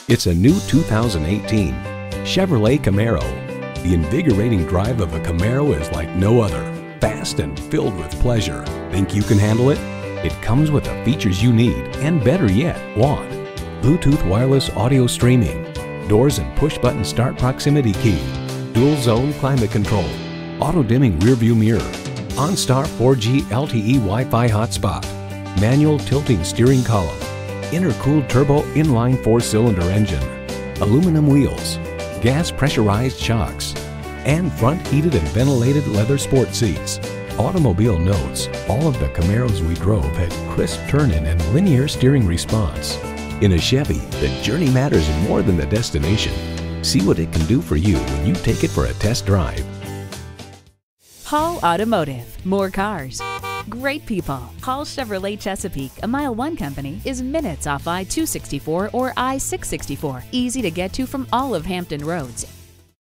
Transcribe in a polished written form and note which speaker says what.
Speaker 1: It's a new 2018 Chevrolet Camaro. The invigorating drive of a Camaro is like no other. Fast and filled with pleasure. Think you can handle it? It comes with the features you need and, better yet, want. Bluetooth wireless audio streaming, doors and push-button start proximity key, dual-zone climate control, auto-dimming rear-view mirror, OnStar 4G LTE Wi-Fi hotspot, manual tilting steering column, intercooled turbo inline 4-cylinder engine, aluminum wheels, gas pressurized shocks, and front heated and ventilated leather sport seats. Automobile notes, all of the Camaros we drove had crisp turn-in and linear steering response. In a Chevy, the journey matters more than the destination. See what it can do for you when you take it for a test drive.
Speaker 2: Hall Automotive. More cars, great people. Hall Chevrolet Chesapeake, a MileOne company, is minutes off I-264 or I-664. Easy to get to from all of Hampton roads.